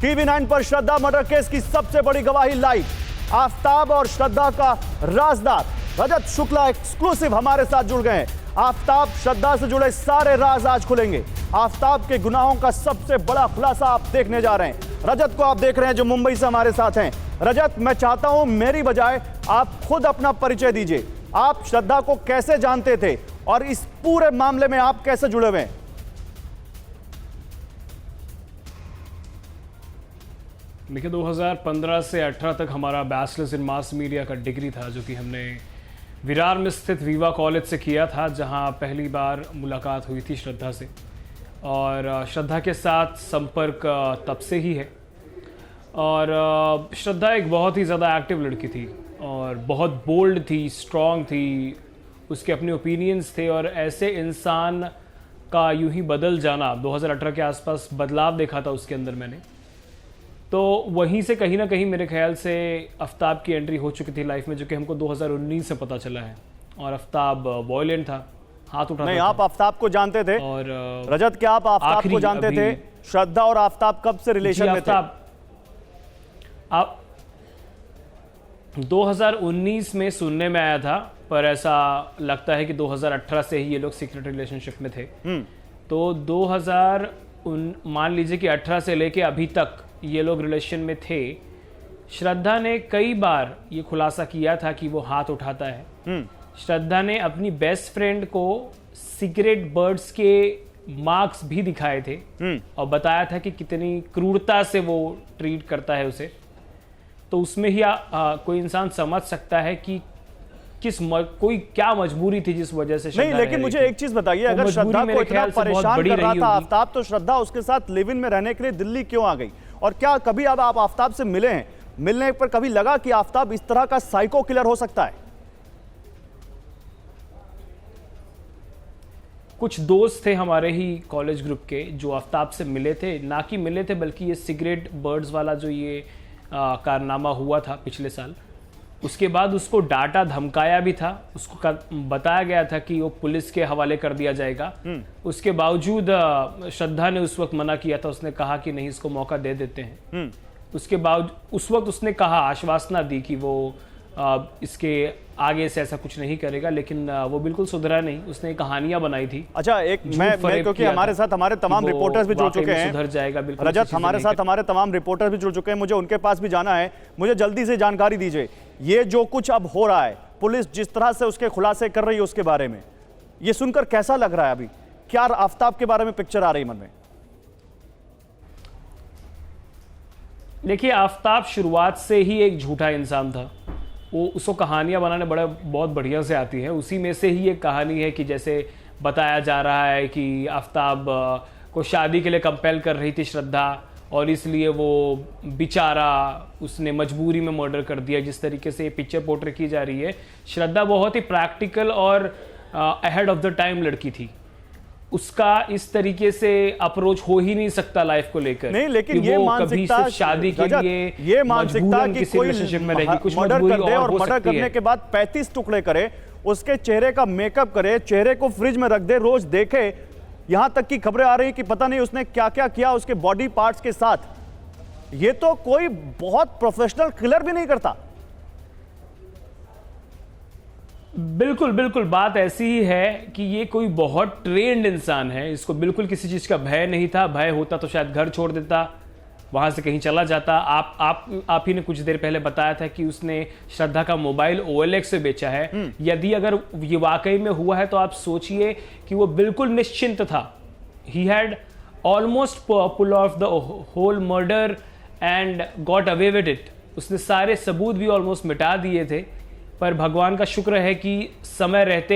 TV9 पर श्रद्धा murder case की सबसे बड़ी गवाही लाइव। आफताब और श्रद्धा का राजदार रजत शुक्ला एक्सक्लूसिव हमारे साथ जुड़ गए हैं। आफताब, श्रद्धा से जुड़े सारे राज आज खुलेंगे। आफताब के गुनाहों का सबसे बड़ा खुलासा आप देखने जा रहे हैं। रजत को आप देख रहे हैं जो मुंबई से हमारे साथ हैं। रजत, मैं चाहता हूं मेरी बजाय आप खुद अपना परिचय दीजिए। आप श्रद्धा को कैसे जानते थे और इस पूरे मामले में आप कैसे जुड़े हुए हैं? देखिए, 2015 से 18 तक हमारा बैचलर्स इन मास मीडिया का डिग्री था, जो कि हमने विरार में स्थित वीवा कॉलेज से किया था, जहां पहली बार मुलाकात हुई थी श्रद्धा से। और श्रद्धा के साथ संपर्क तब से ही है। और श्रद्धा एक बहुत ही ज़्यादा एक्टिव लड़की थी और बहुत बोल्ड थी, स्ट्रॉन्ग थी, उसके अपने ओपिनियंस थे। और ऐसे इंसान का यूं ही बदल जाना, 2018 के आसपास बदलाव देखा था उसके अंदर मैंने। तो वहीं से कहीं ना कहीं मेरे ख्याल से आफ्ताब की एंट्री हो चुकी थी लाइफ में, जो कि हमको 2019 से पता चला है। और आफ्ताब वॉयलेंट था, हाथ उठाता नहीं, था। आप आफ्ताब को जानते थे? और रजत, क्या आप आफ्ताब को जानते थे? श्रद्धा और आफ्ताब कब से रिलेशन में थे? आप 2019 में सुनने में आया था, पर ऐसा लगता है कि 2018 से ही ये लोग सीक्रेट रिलेशनशिप में थे। तो मान लीजिए कि 18 से लेके अभी तक ये लोग रिलेशन में थे। श्रद्धा ने कई बार ये खुलासा किया था कि वो हाथ उठाता है। श्रद्धा ने अपनी बेस्ट फ्रेंड को सिगरेट बर्ड्स के मार्क्स भी दिखाए थे और बताया था कि कितनी क्रूरता से वो ट्रीट करता है उसे। तो उसमें ही कोई इंसान समझ सकता है कि कोई क्या मजबूरी थी जिस वजह से। नहीं, लेकिन मुझे एक चीज बताइए, अगर श्रद्धा को इतना परेशान कर रहा था आफ्ताब, तो श्रद्धा उसके साथ लिव इन में रहने के लिए दिल्ली क्यों आ गई? और क्या कभी अब आप आफ्ताब से मिले हैं? मिलने पर कभी लगा कि आफ्ताब इस तरह का साइको किलर हो सकता है? कुछ दोस्त थे हमारे ही कॉलेज ग्रुप के जो आफ्ताब से मिले थे, ना कि मिले थे बल्कि ये सिगरेट बर्ड्स वाला जो ये कारनामा हुआ था पिछले साल, उसके बाद उसको डांटा धमकाया भी था। उसको बताया गया था कि वो पुलिस के हवाले कर दिया जाएगा। उसके बावजूद श्रद्धा ने उस वक्त मना किया था। उसने कहा कि नहीं, इसको मौका दे देते हैं। उसके बावजूद उस वक्त उसने कहा, आश्वासना दी कि वो इसके आगे से ऐसा कुछ नहीं करेगा, लेकिन वो बिल्कुल सुधरा नहीं। उसने कहानियां बनाई थी। अच्छा, एक मैं क्योंकि हमारे साथ हमारे तमाम रिपोर्टर्स भी जुड़ चुके हैं, सुधर जाएगा बिल्कुल। रजत, हमारे साथ हमारे तमाम रिपोर्टर्स भी जुड़ चुके हैं, मुझे उनके पास भी जाना है। मुझे जल्दी से जानकारी दीजिए, ये जो कुछ अब हो रहा है, पुलिस जिस तरह से उसके खुलासे कर रही है उसके बारे में, ये सुनकर कैसा लग रहा है? अभी क्या आफ्ताब के बारे में पिक्चर आ रही मन में? देखिए, आफ्ताब शुरुआत से ही एक झूठा इंसान था। वो उसको कहानियां बनाने बहुत बढ़िया से आती है। उसी में से ही एक कहानी है कि जैसे बताया जा रहा है कि आफ्ताब को शादी के लिए कंपेल कर रही थी श्रद्धा, और इसलिए वो बेचारा उसने मजबूरी में मर्डर कर दिया। जिस तरीके से ये पिक्चर पोर्ट्रे की जा रही है, श्रद्धा बहुत ही प्रैक्टिकल और अहेड ऑफ द टाइम लड़की थी। उसका इस तरीके से अप्रोच हो ही नहीं सकता लाइफ को लेकर। नहीं, लेकिन ये मानसिकता, शादी के लिए ये मानसिकता कि कोई रिलेशनशिप में रहेगी, कुछ मर्डर कर दे और मर्डर करने है। के बाद 35 टुकड़े करे, उसके चेहरे का मेकअप करे, चेहरे को फ्रिज में रख दे, रोज देखे। यहां तक की खबरें आ रही कि पता नहीं उसने क्या क्या किया उसके बॉडी पार्ट्स के साथ। ये तो कोई बहुत प्रोफेशनल किलर भी नहीं करता। बिल्कुल बिल्कुल, बात ऐसी ही है कि ये कोई बहुत ट्रेंड इंसान है। इसको बिल्कुल किसी चीज का भय नहीं था। भय होता तो शायद घर छोड़ देता, वहां से कहीं चला जाता। आप ही ने कुछ देर पहले बताया था कि उसने श्रद्धा का मोबाइल OLX से बेचा है। यदि अगर ये वाकई में हुआ है तो आप सोचिए कि वो बिल्कुल निश्चिंत था। He had almost pull off the whole murder and got away with it. उसने सारे सबूत भी ऑलमोस्ट मिटा दिए थे, पर भगवान का शुक्र है कि समय रहते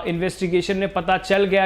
इन्वेस्टिगेशन में पता चल गया।